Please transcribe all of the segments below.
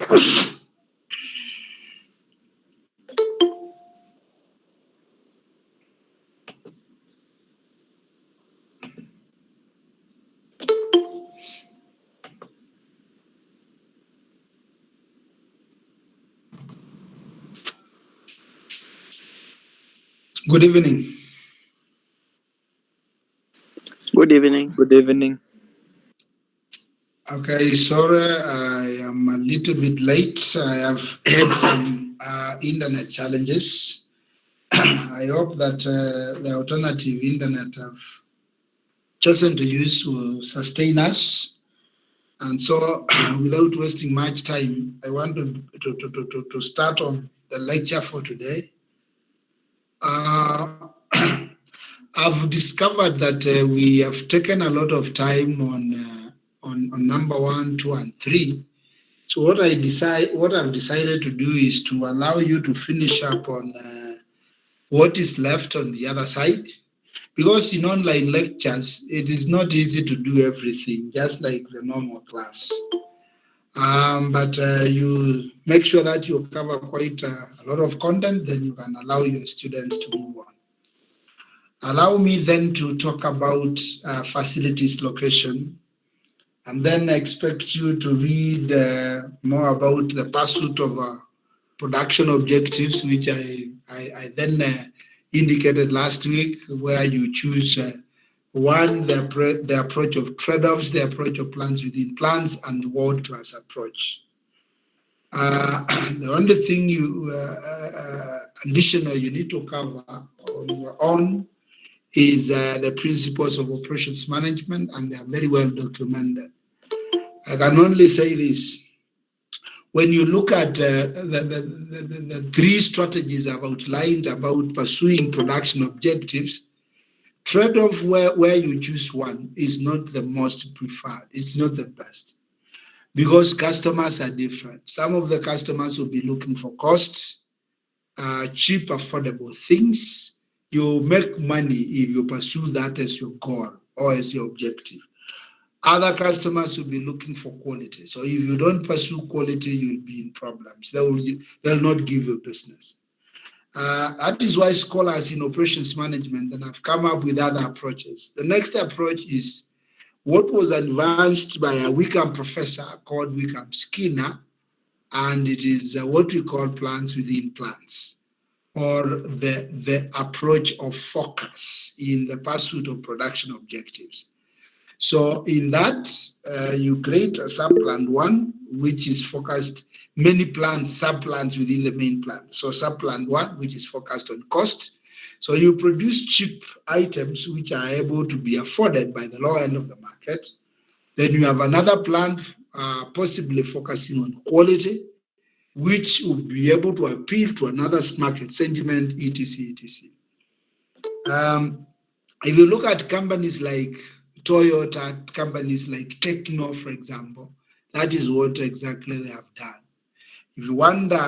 Good evening. Good evening. Good evening. Okay, sorry, I am a little bit late. I have had some internet challenges. I hope that the alternative internet I've chosen to use will sustain us. And so, without wasting much time, I want to start on the lecture for today. Uh, I've discovered that we have taken a lot of time on number one, two, and three. So what I've decided to do is to allow you to finish up on what is left on the other side, because in online lectures it is not easy to do everything, just like the normal class. But you make sure that you cover quite a lot of content, then you can allow your students to move on. Allow me then to talk about facilities location, and then I expect you to read more about the pursuit of production objectives, which I then indicated last week, where you choose one, the approach of trade-offs, the approach of plans within plans, and the world-class approach. The only thing additional you need to cover on your own is the principles of operations management, and they are very well documented. I can only say this. When you look at the three strategies I've outlined about pursuing production objectives, trade-off where you choose one is not the most preferred. It's not the best, because customers are different. Some of the customers will be looking for costs, cheap, affordable things. You make money if you pursue that as your goal or as your objective. Other customers will be looking for quality. So if you don't pursue quality, you'll be in problems. They'll not give you business. That is why scholars in operations management then have come up with other approaches. The next approach is what was advanced by a Wickham professor called Wickham Skinner, and it is what we call plans within plans, or the approach of focus in the pursuit of production objectives. So in that, you create a sub-plan one, which is focused, many plans, sub-plans within the main plan. So sub-plan one, which is focused on cost. So you produce cheap items which are able to be afforded by the low end of the market. Then you have another plan possibly focusing on quality, which will be able to appeal to another market segment, etc., etc. If you look at companies like Toyota, companies like Techno, for example, that is what exactly they have done. If you wonder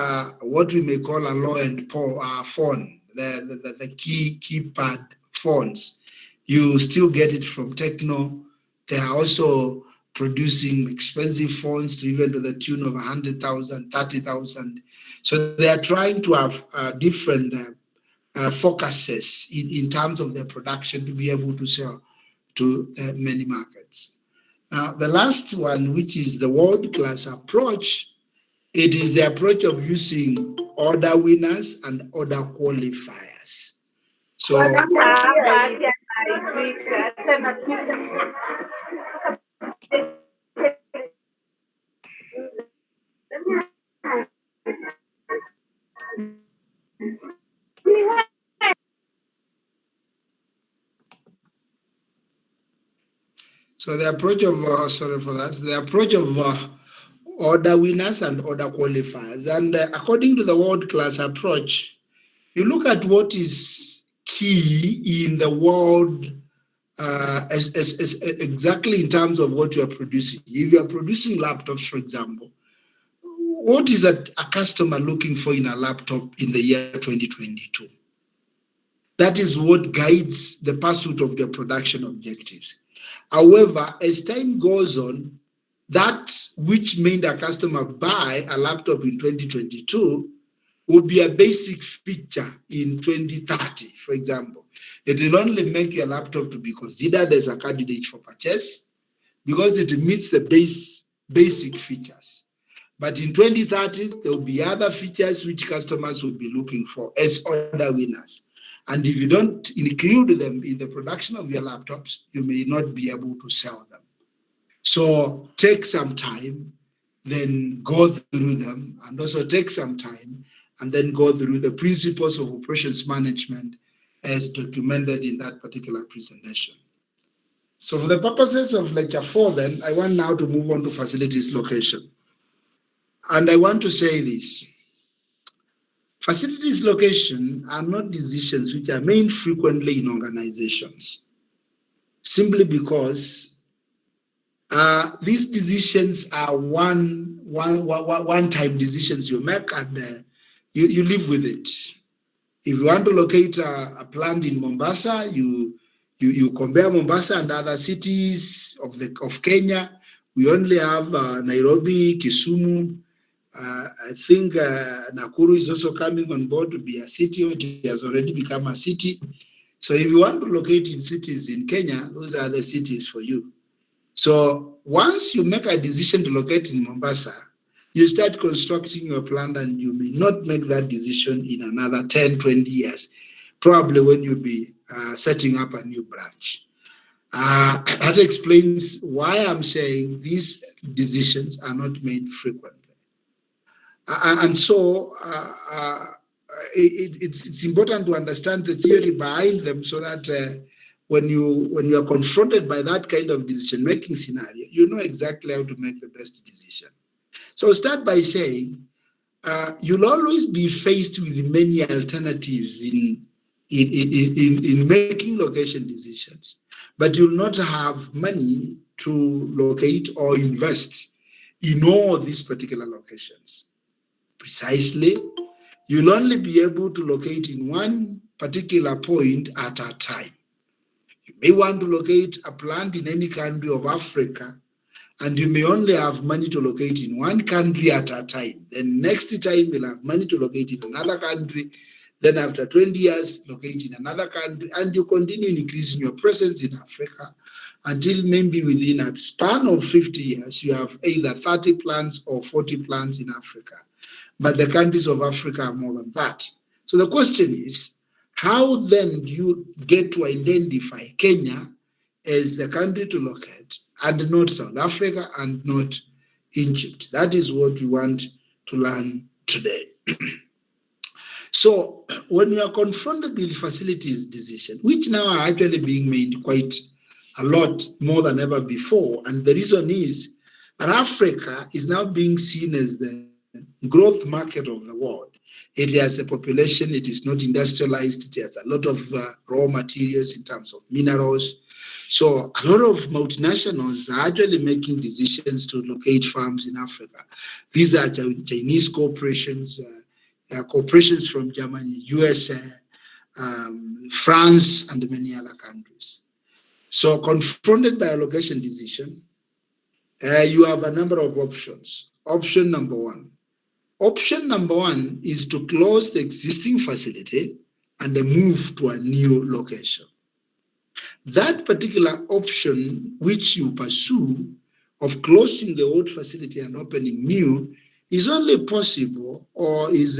what we may call a low-end phone, the keypad phones, you still get it from Techno. They are also producing expensive phones to even to the tune of 100,000, 30,000. So they are trying to have different focuses in terms of their production to be able to sell to many markets. Now, the last one, which is the world-class approach, it is the approach of using order winners and order qualifiers. So, the approach of, sorry for that, the approach of order winners and order qualifiers. And according to the world-class approach, you look at what is key in the world as exactly in terms of what you are producing. If you are producing laptops, for example, what is a customer looking for in a laptop in the year 2022? That is what guides the pursuit of their production objectives. However, as time goes on, that which made a customer buy a laptop in 2022 will be a basic feature in 2030, for example. It will only make your laptop to be considered as a candidate for purchase because it meets the basic features. But in 2030, there will be other features which customers will be looking for as order winners. And if you don't include them in the production of your laptops, you may not be able to sell them. So take some time, then go through them, and also take some time and then go through the principles of operations management as documented in that particular presentation. So for the purposes of lecture 4, then, I want now to move on to facilities location. And I want to say this. Facilities location are not decisions which are made frequently in organizations, simply because these decisions are one-time decisions you make, and you live with it. If you want to locate a plant in Mombasa, you compare Mombasa and other cities of Kenya. We only have Nairobi, Kisumu. I think Nakuru is also coming on board to be a city, or it has already become a city. So if you want to locate in cities in Kenya, those are the cities for you. So once you make a decision to locate in Mombasa, you start constructing your plant, and you may not make that decision in another 10, 20 years, probably when you'll be setting up a new branch. That explains why I'm saying these decisions are not made frequently. And so it's important to understand the theory behind them, so that when you are confronted by that kind of decision-making scenario, you know exactly how to make the best decision. So I'll start by saying you'll always be faced with many alternatives in making location decisions, but you'll not have money to locate or invest in all these particular locations. Precisely, you'll only be able to locate in one particular point at a time. You may want to locate a plant in any country of Africa, and you may only have money to locate in one country at a time. Then next time you'll have money to locate in another country. Then after 20 years, locate in another country, and you continue increasing your presence in Africa until maybe within a span of 50 years, you have either 30 plants or 40 plants in Africa. But the countries of Africa are more than that. So the question is, how then do you get to identify Kenya as the country to locate, and not South Africa and not Egypt? That is what we want to learn today. So when you are confronted with facilities decision, which now are actually being made quite a lot more than ever before, and the reason is that Africa is now being seen as the growth market of the world. It has a population, it is not industrialized, it has a lot of raw materials in terms of minerals. So a lot of multinationals are actually making decisions to locate farms in Africa. These are Chinese corporations, corporations from Germany, USA, France, and many other countries. So confronted by a location decision, you have a number of options. Option number one is to close the existing facility and move to a new location. That particular option which you pursue of closing the old facility and opening new is only possible or is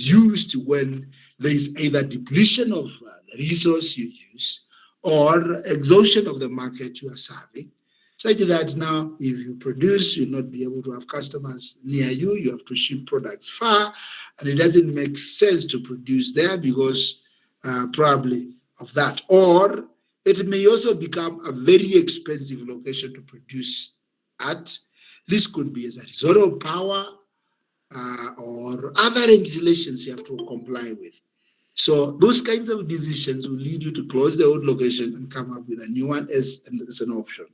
used when there is either depletion of the resource you use or exhaustion of the market you are serving, such that now if you produce, you'll not be able to have customers near you, you have to ship products far, and it doesn't make sense to produce there because probably of that. Or it may also become a very expensive location to produce at. This could be as a result of power or other legislations you have to comply with. So those kinds of decisions will lead you to close the old location and come up with a new one as an option.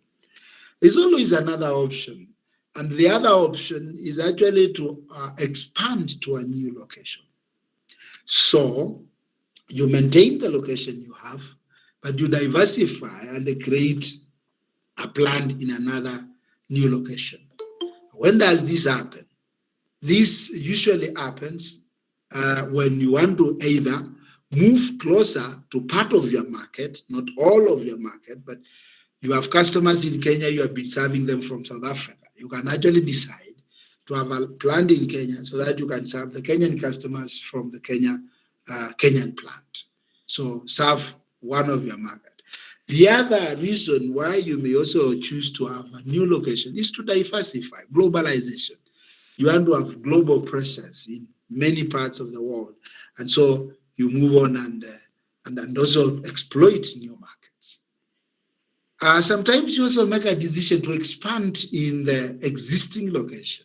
There's always another option. And the other option is actually to expand to a new location. So you maintain the location you have, but you diversify and create a plant in another new location. When does this happen? This usually happens when you want to either move closer to part of your market, not all of your market, but you have customers in Kenya, you have been serving them from South Africa. You can actually decide to have a plant in Kenya so that you can serve the Kenyan customers from the Kenyan plant. So serve one of your market. The other reason why you may also choose to have a new location is to diversify, globalization. You want to have global presence in many parts of the world. And so you move on and also exploit new markets. Sometimes you also make a decision to expand in the existing location.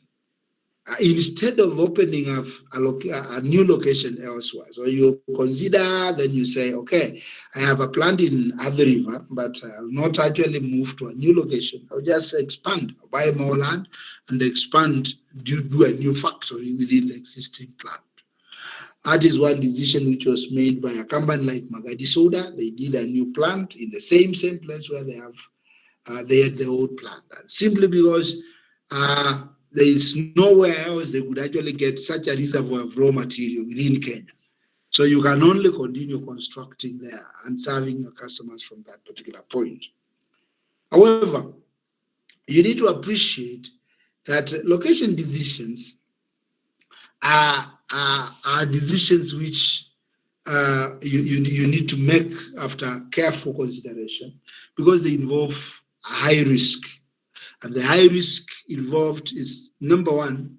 Instead of opening up a new location elsewhere. So you consider, then you say, okay, I have a plant in Athi River, but I'll not actually move to a new location. I'll just expand, I'll buy more land and expand, do a new factory within the existing plant. That is one decision which was made by a company like Magadi Soda. They did a new plant in the same place where they had the old plant. And simply because there is nowhere else they could actually get such a reservoir of raw material within Kenya. So you can only continue constructing there and serving your customers from that particular point. However, you need to appreciate that location decisions are decisions which you need to make after careful consideration because they involve high risk. And the high risk involved is, number one,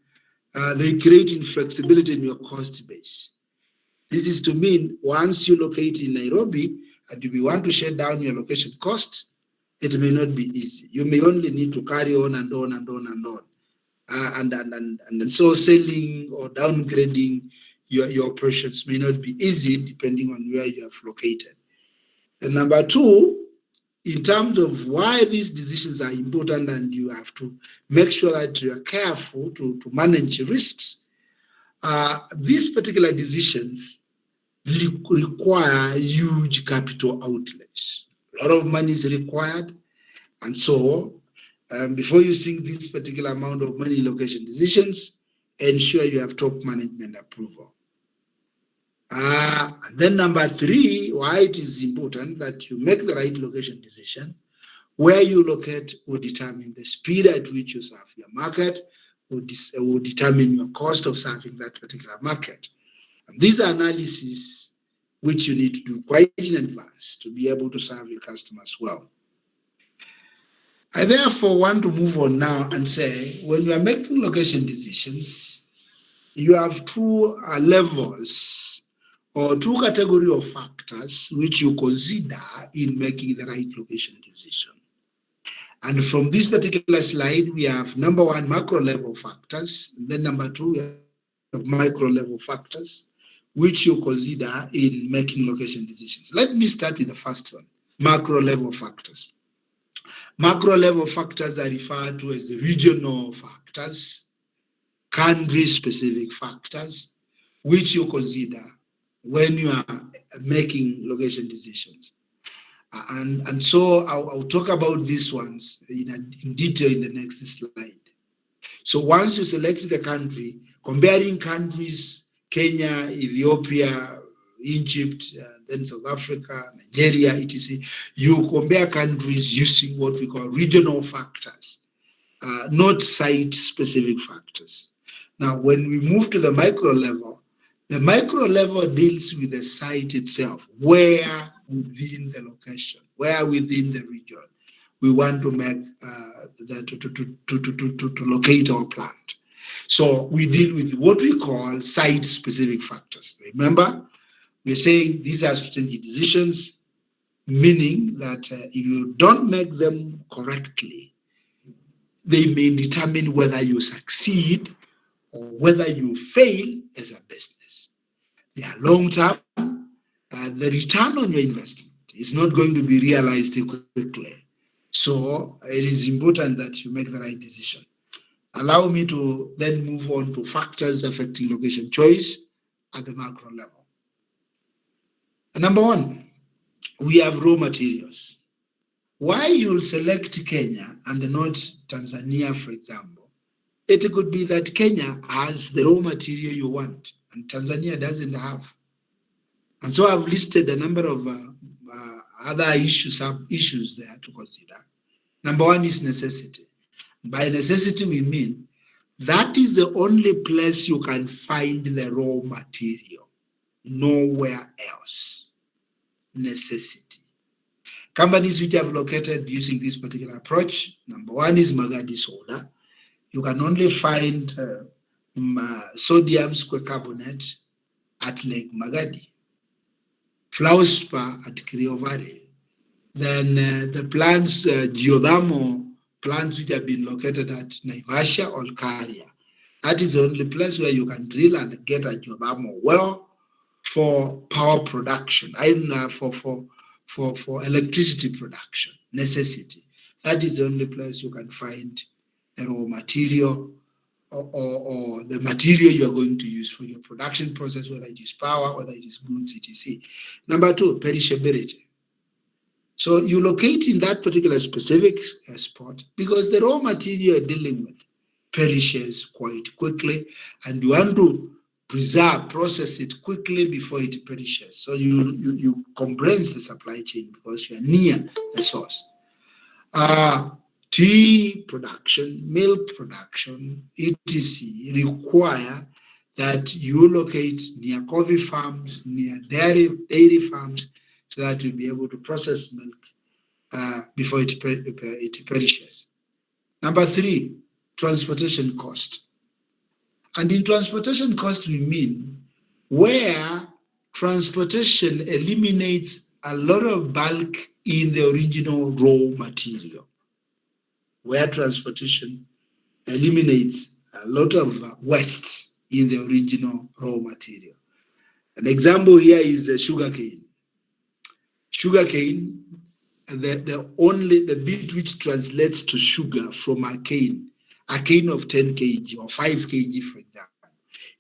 they create inflexibility in your cost base. This is to mean once you locate in Nairobi and you want to shut down your location cost, it may not be easy. You may only need to carry on and on and on and on. And so selling or downgrading your operations may not be easy depending on where you have located. And number two, in terms of why these decisions are important and you have to make sure that you are careful to manage risks, these particular decisions require huge capital outlays. A lot of money is required. And so before you sink this particular amount of money in location decisions, ensure you have top management approval. And then number three, why it is important that you make the right location decision. Where you locate will determine the speed at which you serve your market, will determine your cost of serving that particular market. And these are analyses which you need to do quite in advance to be able to serve your customers well. I therefore want to move on now and say, when you are making location decisions, you have two levels or two categories of factors which you consider in making the right location decision. And from this particular slide, we have number one, macro level factors. And then number two, we have micro level factors, which you consider in making location decisions. Let me start with the first one, macro level factors. Macro level factors are referred to as the regional factors, country-specific factors, which you consider when you are making location decisions. And so I'll talk about these ones in detail in the next slide. So once you select the country, comparing countries, Kenya, Ethiopia, Egypt, then South Africa, Nigeria, etc., you compare countries using what we call regional factors, not site-specific factors. Now, when we move to the micro level, the micro level deals with the site itself, where within the location, where within the region we want to make to locate our plant. So we deal with what we call site-specific factors. Remember, we're saying these are strategic decisions, meaning that if you don't make them correctly, they may determine whether you succeed or whether you fail as a business. They are long-term. The return on your investment is not going to be realized quickly. So it is important that you make the right decision. Allow me to then move on to factors affecting location choice at the macro level. Number one, we have raw materials. Why you'll select Kenya and not Tanzania, for example? It could be that Kenya has the raw material you want and Tanzania doesn't have. And so I've listed a number of other issues there to consider. Number one is necessity. By necessity, we mean that is the only place you can find the raw material, nowhere else. Necessity. Companies which have located using this particular approach, number one is Magadi Soda. You can only find sodium square carbonate at Lake Magadi. Fluorspar at Kriovare. Then the plants, geothermal plants which have been located at Naivasha or Karia. That is the only place where you can drill and get a geothermal well for power production, for electricity production, necessity. That is the only place you can find the raw material or the material you are going to use for your production process, whether it is power, whether it is goods, etc. Number two, perishability. So you locate in that particular specific spot because the raw material you're dealing with perishes quite quickly, and you want to preserve, process it quickly before it perishes. So you compress the supply chain because you are near the source. Tea production, milk production, etc. require that you locate near coffee farms, near dairy farms, so that you'll be able to process milk before it perishes. Number three, transportation cost. And in transportation cost, we mean where transportation eliminates a lot of bulk in the original raw material, where transportation eliminates a lot of waste in the original raw material. An example here is sugarcane. Sugarcane, the bit which translates to sugar from a cane of 10 kg or 5 kg, for example.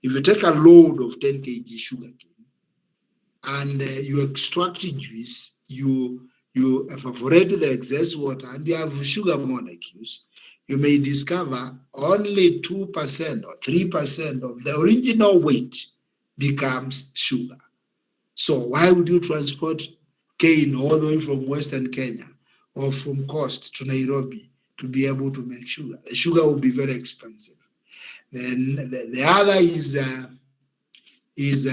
If you take a load of 10 kg sugarcane and you extract juice, you evaporate the excess water and you have sugar molecules, you may discover only 2% or 3% of the original weight becomes sugar. So why would you transport cane all the way from Western Kenya or from coast to Nairobi to be able to make sugar? The sugar will be very expensive. Then the other is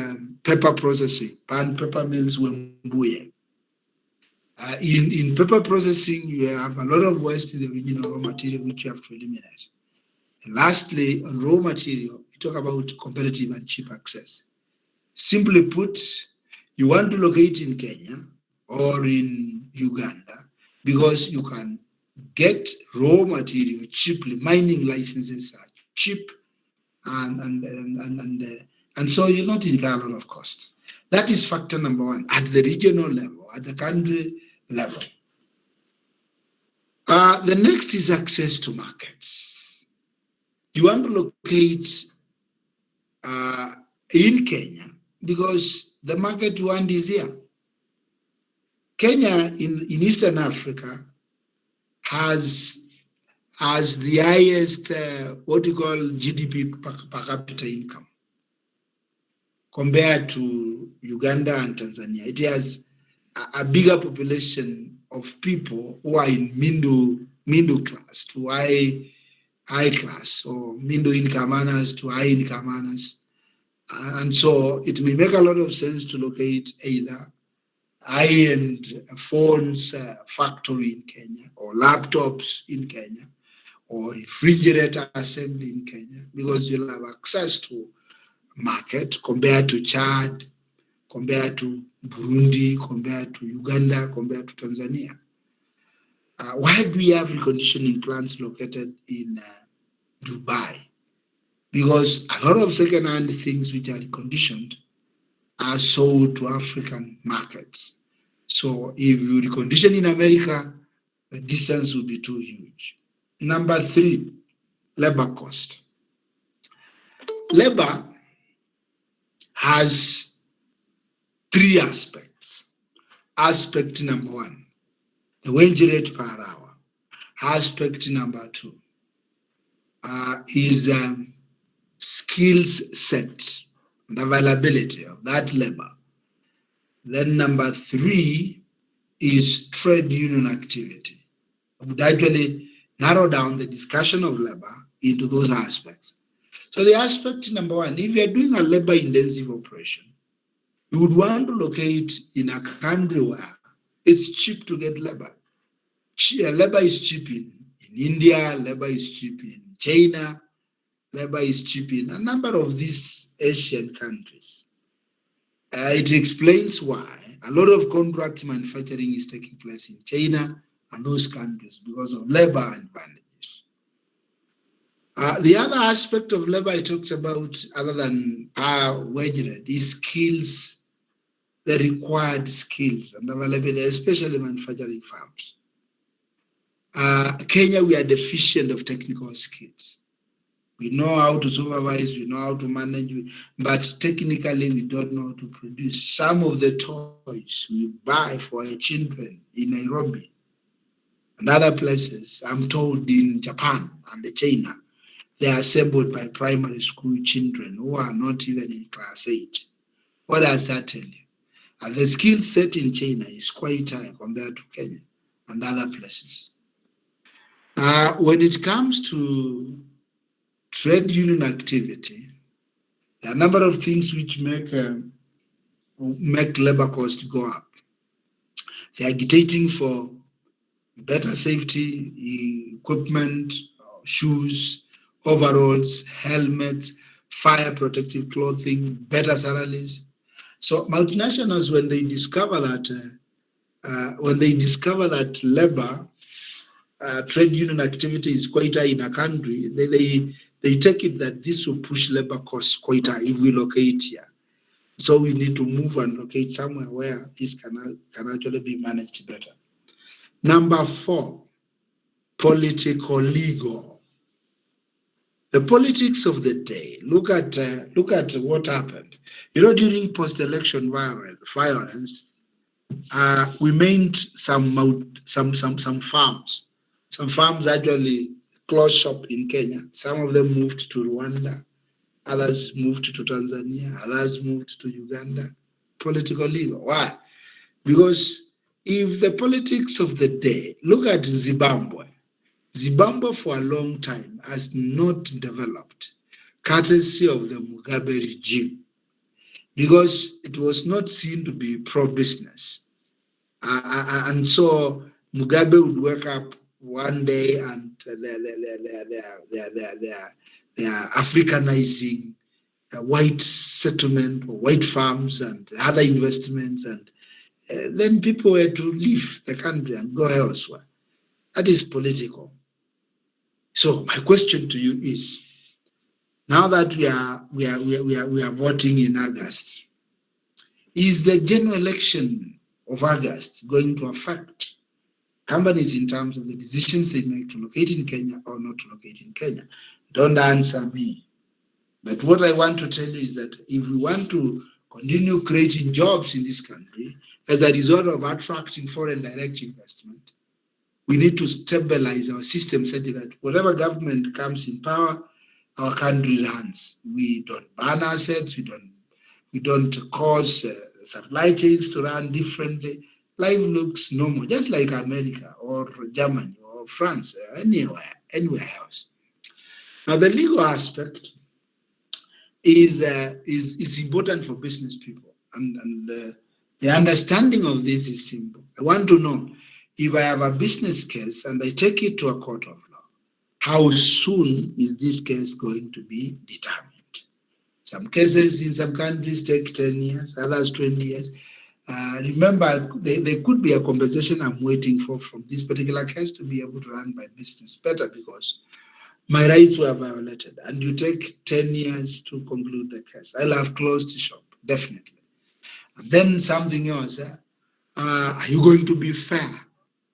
pepper processing. Pan pepper mills Wembuye. In pepper processing, you have a lot of waste in the original raw material which you have to eliminate. And lastly, on raw material, we talk about competitive and cheap access. Simply put, you want to locate in Kenya or in Uganda because you can get raw material cheaply. Mining licenses are cheap, and so you're not incur a lot of cost. That is factor number one at the regional level, at the country level. The next is access to markets. You want to locate in Kenya because the market you want is here. Kenya in Eastern Africa has the highest what you call GDP per capita income compared to Uganda and Tanzania. It has a bigger population of people who are in middle class to high class, or middle income earners to high income earners. And so it may make a lot of sense to locate either high-end phones factory in Kenya, or laptops in Kenya, or refrigerator assembly in Kenya, because you'll have access to market compared to Chad, compared to Burundi, compared to Uganda, compared to Tanzania. Why do we have reconditioning plants located in Dubai? Because a lot of second-hand things which are reconditioned are sold to African markets. So if you recondition in America, the distance will be too huge. Number three, labor cost. Labor has three aspects. Aspect number one, The wage rate per hour. Aspect number 2 is skills set and availability of that labor. Then number 3 is trade union activity. I would actually narrow down the discussion of labor into those aspects. So the aspect number 1, if you are doing a labor-intensive operation, you would want to locate in a country where it's cheap to get labor. Labor is cheap in India, labor is cheap in China, labor is cheap in a number of these Asian countries. It explains why a lot of contract manufacturing is taking place in China and those countries because of labor advantages. The other aspect of labor I talked about, other than power wage rate, is skills, the required skills and availability, especially manufacturing firms. Kenya, we are deficient of technical skills. We know how to supervise, we know how to manage, but technically we don't know how to produce. Some of the toys we buy for our children in Nairobi and other places, I'm told in Japan and China, they are assembled by primary school children who are not even in class 8. What does that tell you? And the skill set in China is quite high compared to Kenya and other places. When it comes to trade union activity, there are a number of things which make labor costs go up. They are agitating for better safety equipment, shoes, overalls, helmets, fire protective clothing, better salaries. So multinationals, when they discover that labor trade union activity is quite high in a country, they take it that this will push labor costs quite high if we locate here. So we need to move and locate somewhere where this can actually be managed better. Number 4, political legal. The politics of the day. Look at what happened. During post-election violence, we made some farms. Some farms actually closed shop in Kenya. Some of them moved to Rwanda. Others moved to Tanzania. Others moved to Uganda. Political legal. Why? Because if the politics of the day, look at Zimbabwe. Zimbabwe for a long time has not developed, courtesy of the Mugabe regime, because it was not seen to be pro-business. And so Mugabe would wake up one day and they are Africanizing white settlement or white farms and other investments, and then people were to leave the country and go elsewhere. That is political. So my question to you is: now that we are voting in August, is the general election of August going to affect companies in terms of the decisions they make to locate in Kenya or not to locate in Kenya? Don't answer me. But what I want to tell you is that if we want to continue creating jobs in this country as a result of attracting foreign direct investment, we need to stabilize our system such that whatever government comes in power, our country runs. We don't burn assets. We don't cause supply chains to run differently. Life looks normal, just like America or Germany or France or anywhere else. Now, the legal aspect is important for business people, and the understanding of this is simple. I want to know, if I have a business case and I take it to a court of law, how soon is this case going to be determined? Some cases in some countries take 10 years, others 20 years. Remember, there could be a compensation I'm waiting for from this particular case to be able to run my business better because my rights were violated. And you take 10 years to conclude the case. I'll have closed the shop, definitely. And then something else. Are you going to be fair?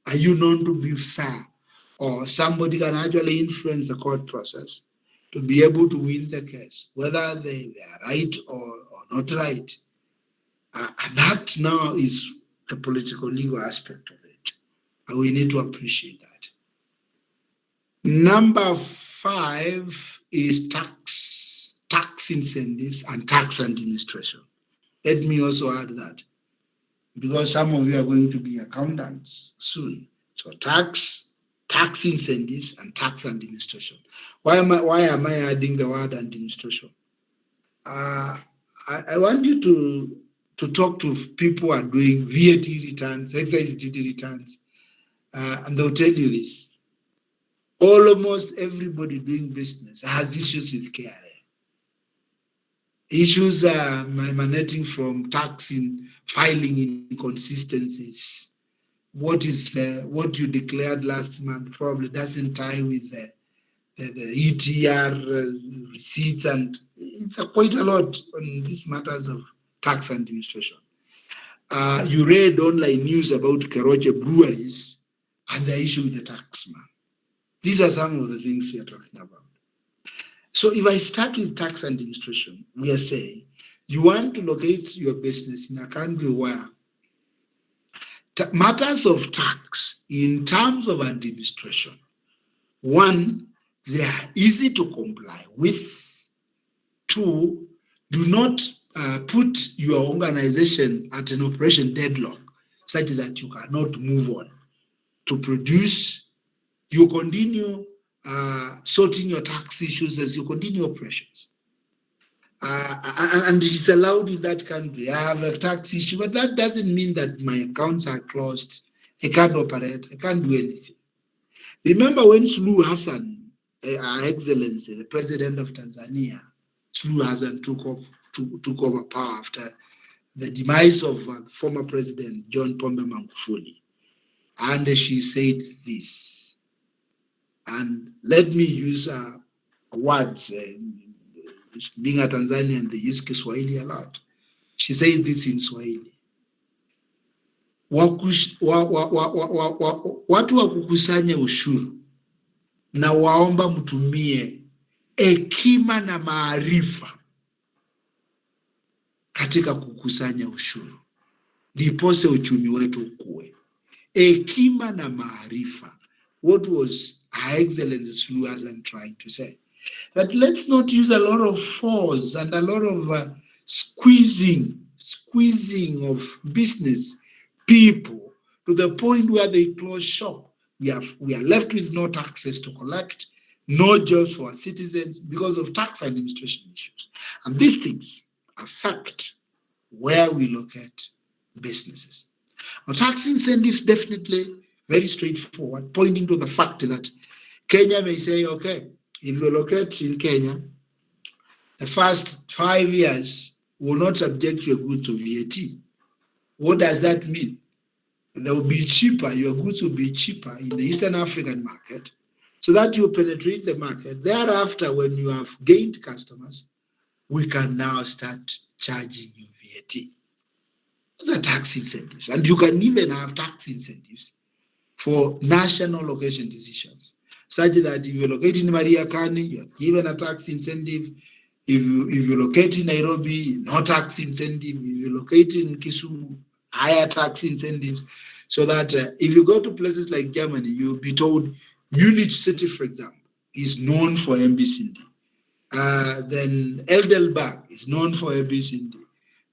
Are you known to be fair? Or somebody can actually influence the court process to be able to win the case, whether they are right or not right. That now is the political legal aspect of it. And we need to appreciate that. Number 5 is tax incentives and tax administration. Let me also add that, because some of you are going to be accountants soon. So tax incentives and tax administration. Why am I adding the word administration? I want you to talk to people who are doing VAT returns, excise duty returns, and they'll tell you this. Almost everybody doing business has issues with KRA. Issues emanating from tax in filing inconsistencies. What you declared last month probably doesn't tie with the ETR receipts, and it's quite a lot on these matters of tax administration. You read online news about Keroche breweries and the issue with the tax man. These are some of the things we are talking about. So if I start with tax administration, we are saying you want to locate your business in a country where matters of tax in terms of administration, one, they are easy to comply with. 2, do not put your organization at an operation deadlock such that you cannot move on to produce. You continue sorting your tax issues as you continue operations. And it is allowed in that country. I have a tax issue, but that doesn't mean that my accounts are closed. I can't operate. I can't do anything. Remember when Suluhu Hassan, Our Excellency, the President of Tanzania, Suluhu Hassan took over power after the demise of former President John Pombe Magufuli. And she said this, and let me use words, being a Tanzanian, they use Kiswahili a lot. She said this in Swahili. Watu wa kukusanya ushuru na waomba mtumie hekima na maarifa katika kukusanya ushuru, ndipose uchumi wetu ukue. Hekima na maarifa. What was Her Excellency Suluhu Hassan trying to say? That let's not use a lot of force and a lot of squeezing of business people to the point where they close shop. We are left with no taxes to collect, no jobs for our citizens because of tax administration issues. And these things affect where we locate businesses. Now, tax incentives, definitely very straightforward, pointing to the fact that Kenya may say, okay, if you locate in Kenya, the first 5 years will not subject your goods to VAT. What does that mean? They will be cheaper, your goods will be cheaper in the Eastern African market, so that you penetrate the market. Thereafter, when you have gained customers, we can now start charging you VAT. Those are tax incentives. And you can even have tax incentives for national location decisions, such that if you locate in Mariakani, you're given a tax incentive. If you locate in Nairobi, no tax incentive. If you locate in Kisumu, higher tax incentives. So that if you go to places like Germany, you'll be told Munich City, for example, is known for MBCD. Then Heidelberg is known for MBCD.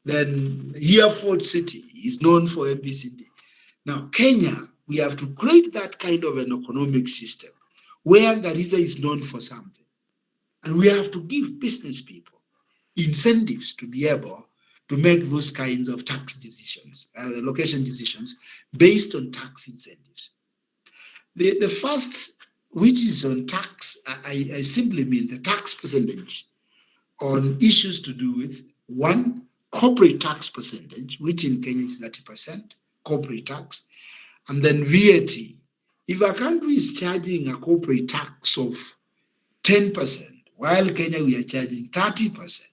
Then Hereford City is known for MBCD. Now, Kenya, we have to create that kind of an economic system where Garissa is known for something. And we have to give business people incentives to be able to make those kinds of tax decisions, location decisions, based on tax incentives. The first, which is on tax, I simply mean the tax percentage on issues to do with, one, corporate tax percentage, which in Kenya is 30%, corporate tax, and then VAT. If a country is charging a corporate tax of 10%, while Kenya we are charging 30%,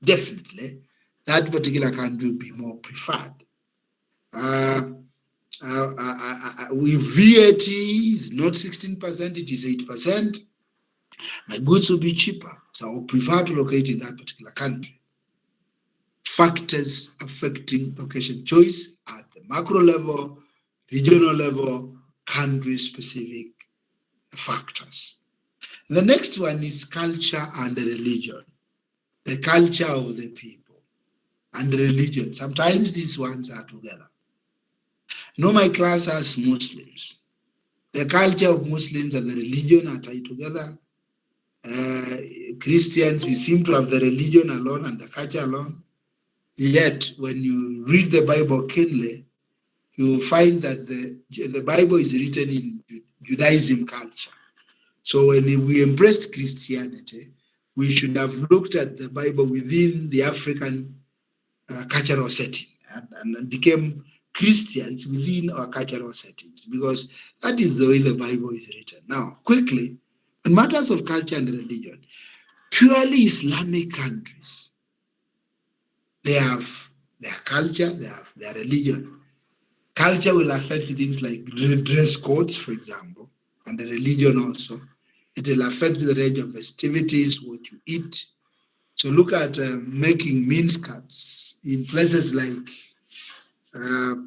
definitely that particular country will be more preferred. With VAT is not 16%, it is 8%. My goods will be cheaper, so I will prefer to locate in that particular country. Factors affecting location choice at the macro level, regional level, country-specific factors. The next one is culture and religion. The culture of the people and religion. Sometimes these ones are together. My class has Muslims. The culture of Muslims and the religion are tied together. Christians, we seem to have the religion alone and the culture alone. Yet, when you read the Bible keenly, you find that the Bible is written in Judaism culture. So when we embraced Christianity, we should have looked at the Bible within the African cultural setting and became Christians within our cultural settings, because that is the way the Bible is written. Now, quickly, in matters of culture and religion, purely Islamic countries, they have their culture, they have their religion. Culture will affect things like dress codes, for example, and the religion also. It will affect the range of festivities, what you eat. So look at making miniskirts in places like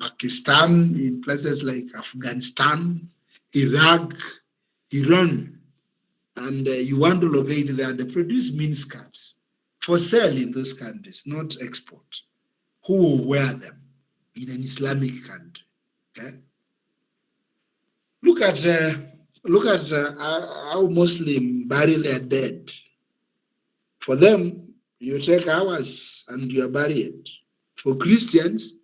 Pakistan, in places like Afghanistan, Iraq, Iran, and you want to locate there, they produce miniskirts for sale in those countries, not export. Who will wear them in an Islamic country? Okay. Look at how Muslims bury their dead. For them, you take hours and you are buried. For Christians,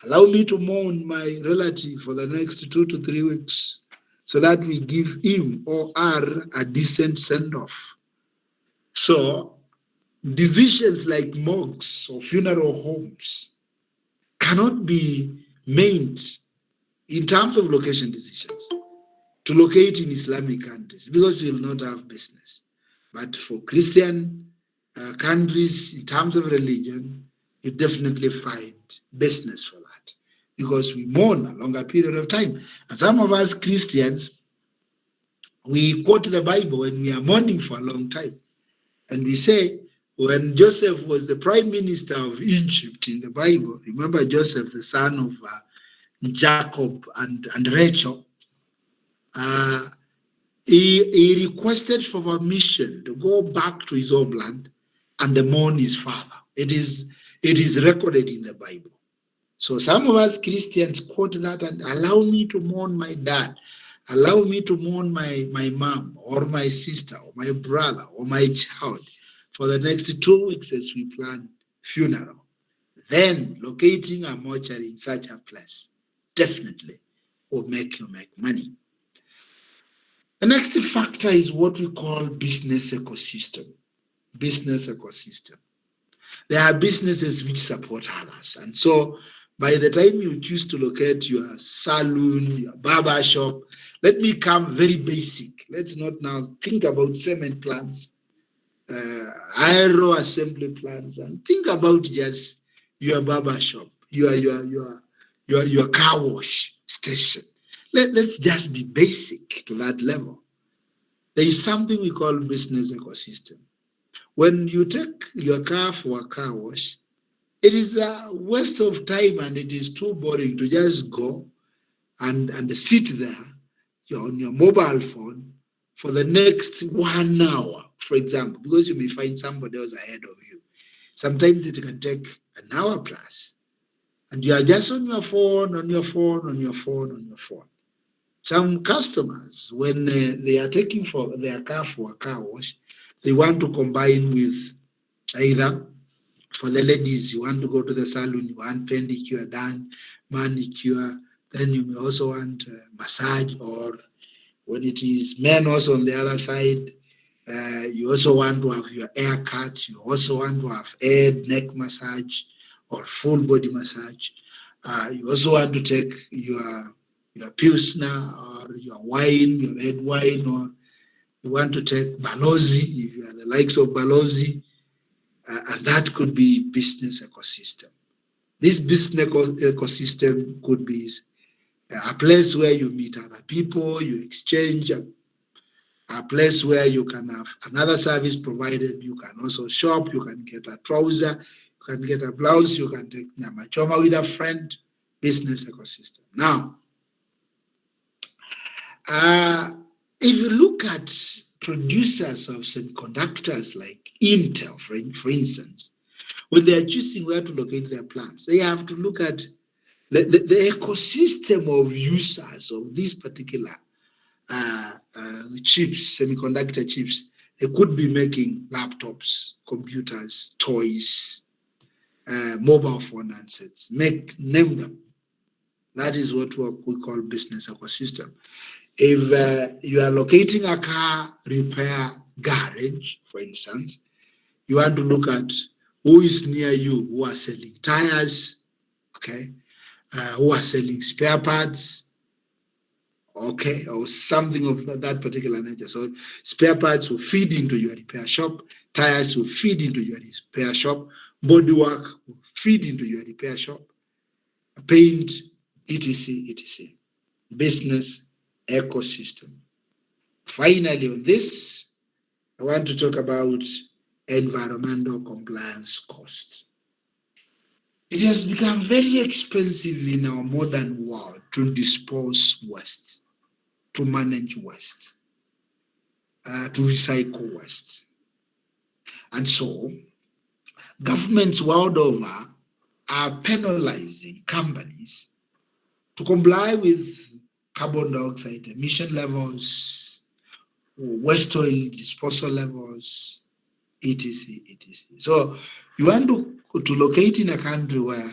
allow me to mourn my relative for the next 2 to 3 weeks so that we give him or her a decent send-off. So, decisions like morgues or funeral homes cannot be made in terms of location decisions to locate in Islamic countries, because you will not have business. But for Christian countries, in terms of religion, you definitely find business for that, because we mourn a longer period of time. And some of us Christians, we quote the Bible when we are mourning for a long time. And we say, when Joseph was the prime minister of Egypt in the Bible, remember Joseph, the son of Jacob and Rachel, he requested for permission to go back to his homeland and mourn his father. It is recorded in the Bible. So some of us Christians quote that and allow me to mourn my dad, allow me to mourn my mom or my sister or my brother or my child for the next 2 weeks as we plan funeral. Then locating a mortuary in such a place definitely will make you make money. The next factor is what we call business ecosystem. Business ecosystem. There are businesses which support others. And so by the time you choose to locate your salon, your barber shop, let me come very basic. Let's not now think about cement plants, aero assembly plants, and think about just your barber shop, your car wash station. Let's just be basic to that level. There is something we call business ecosystem. When you take your car for a car wash, it is a waste of time and it is too boring to just go and sit there on your mobile phone for the next 1 hour, for example, because you may find somebody else ahead of you. Sometimes it can take an hour plus, and you are just on your phone. Some customers, when they are taking for their car for a car wash, they want to combine with either, for the ladies, you want to go to the salon, you want pedicure done, manicure, then you may also want massage, or when it is men also on the other side, you also want to have your hair cut, you also want to have head, neck massage, or full body massage. You also want to take your Pilsner or your wine, your red wine, or you want to take Balozi, if you are the likes of Balozi, and that could be business ecosystem. This business ecosystem could be a place where you meet other people, you exchange, a place where you can have another service provided, you can also shop, you can get a trouser, you can get a blouse, you can take nyama choma with a friend, business ecosystem. Now, If you look at producers of semiconductors like Intel, for instance, when they are choosing where to locate their plants, they have to look at the ecosystem of users of these particular chips, semiconductor chips. They could be making laptops, computers, toys, mobile phone handsets. Name them. That is what we call business ecosystem. If you are locating a car repair garage, for instance, you want to look at who is near you, who are selling tires, okay, who are selling spare parts, okay, or something of that particular nature. So spare parts will feed into your repair shop, tires will feed into your repair shop, bodywork will feed into your repair shop, paint, etc., etc. Business ecosystem. Finally, on this, I want to talk about environmental compliance costs. It has become very expensive in our modern world to dispose waste, to manage waste, to recycle waste. And so, governments world over are penalizing companies to comply with carbon dioxide emission levels, waste oil disposal levels, etc., etc. So you want to locate in a country where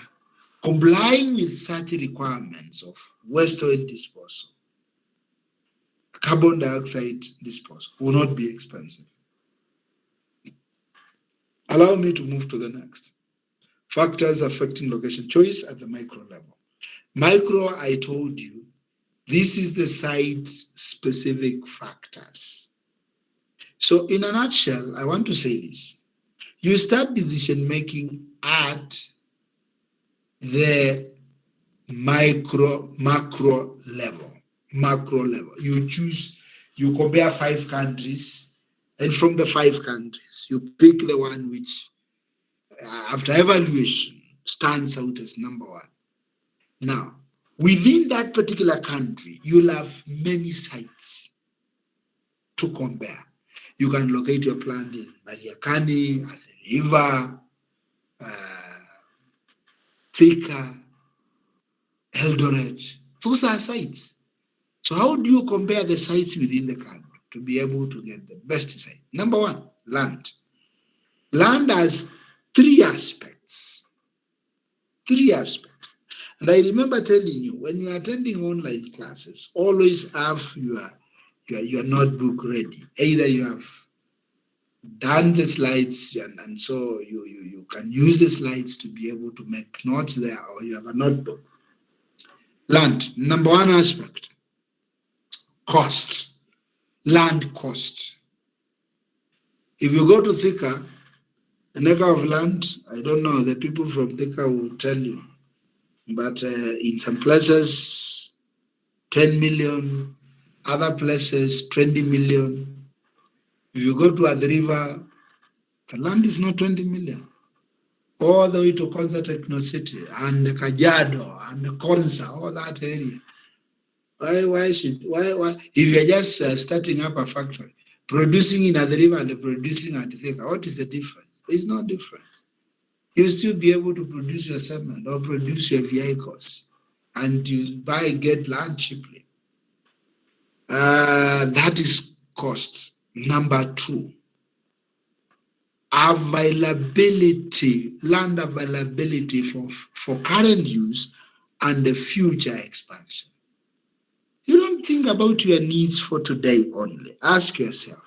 complying with such requirements of waste oil disposal, carbon dioxide disposal will not be expensive. Allow me to move to the next. Factors affecting location choice at the micro level. Micro, I told you, this is the site-specific factors. So in a nutshell, I want to say this. You start decision-making at the macro level. You compare 5 countries, and from the 5 countries, you pick the one which, after evaluation, stands out as number 1. Now, within that particular country, you'll have many sites to compare. You can locate your plant in Mariakani, at the river, Thika, Eldoret. Those are sites. So how do you compare the sites within the country to be able to get the best site? Number 1, land. Land has 3 aspects. 3 aspects. And I remember telling you, when you are attending online classes, always have your notebook ready. Either you have done the slides, and so you can use the slides to be able to make notes there, or you have a notebook. Land, number 1 aspect. Cost. Land cost. If you go to Thika, an acre of land, I don't know, the people from Thika will tell you, but in some places, 10 million, other places, 20 million. If you go to Athi River, the land is not 20 million. All the way to Konza Techno City and Kajiado and Konza, all that area. Why? If you're just starting up a factory, producing in Athi River and producing at Thika, what is the difference? There's no difference. You'll still be able to produce your cement or produce your vehicles, and you get land cheaply. That is cost. Number 2, availability, land availability for current use and the future expansion. You don't think about your needs for today only. Ask yourself,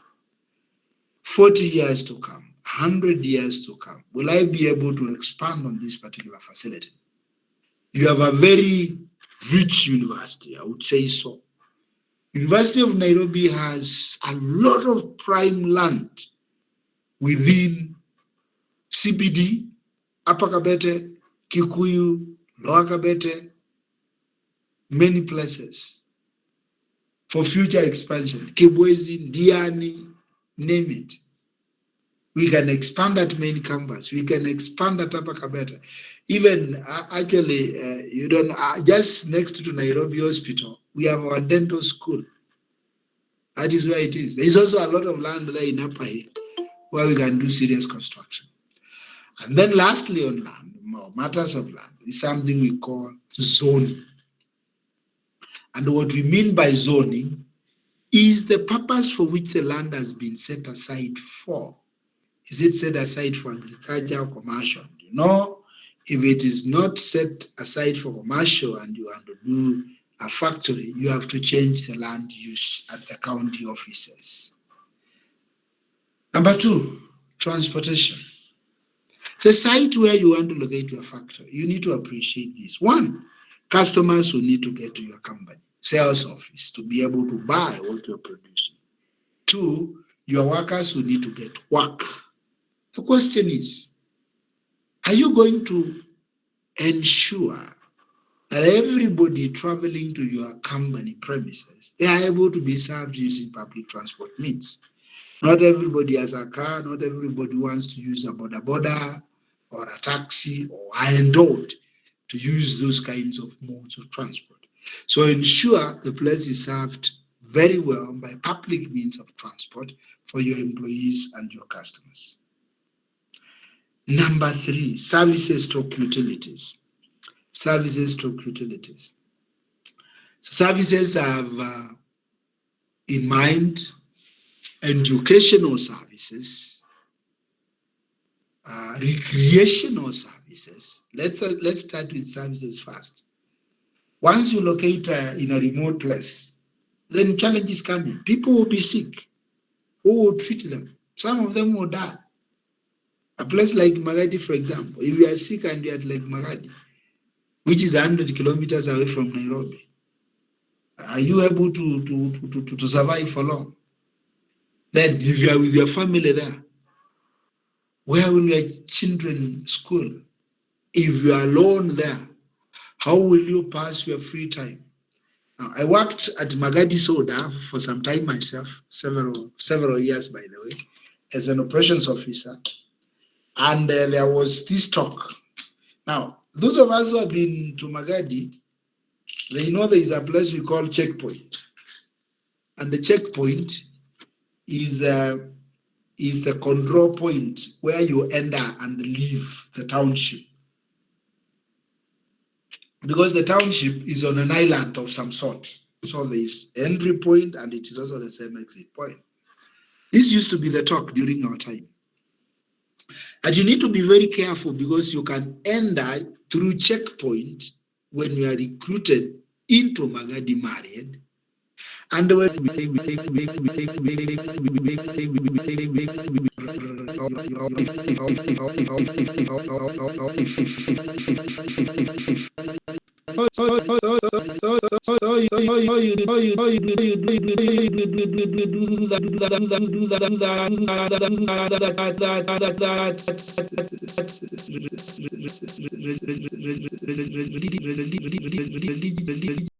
40 years to come, 100 years to come, will I be able to expand on this particular facility? You have a very rich university, I would say so. University of Nairobi has a lot of prime land within CBD, Upper Kabete, Kikuyu, Lower Kabete, many places for future expansion. Kibwezi, Diani, name it. We can expand at main campus. We can expand at Upper Kabete. Even actually, just next to Nairobi Hospital, we have our dental school. That is where it is. There is also a lot of land there in Upper Hill where we can do serious construction. And then lastly on land, matters of land, is something we call zoning. And what we mean by zoning is the purpose for which the land has been set aside for. Is it set aside for agriculture or commercial? If it is not set aside for commercial and you want to do a factory, you have to change the land use at the county offices. Number two, transportation. The site where you want to locate your factory, you need to appreciate this. One, customers will need to get to your company, sales office, to be able to buy what you're producing. Two, your workers will need to get work. The question is, are you going to ensure that everybody traveling to your company premises, they are able to be served using public transport means? Not everybody has a car, not everybody wants to use a boda or a taxi or are endowed to use those kinds of modes of transport. So ensure the place is served very well by public means of transport for your employees and your customers. Number three, services to utilities. Services to utilities. So services have in mind educational services, recreational services. Let's start with services first. Once you locate in a remote place, then challenges come in. People will be sick. Who will treat them? Some of them will die. A place like Magadi, for example, if you are sick and you are at Lake Magadi, which is 100 kilometers away from Nairobi, are you able to survive for long? Then, if you are with your family there, where will your children school? If you are alone there, how will you pass your free time? Now, I worked at Magadi Soda for some time myself, several years, by the way, as an operations officer. And there was this talk. Now, those of us who have been to Magadi, they know there is a place we call checkpoint. And the checkpoint is the control point where you enter and leave the township. Because the township is on an island of some sort. So there is entry point and it is also the same exit point. This used to be the talk during our time. And you need to be very careful because you can enter through checkpoint when you are recruited into Magadi Married. And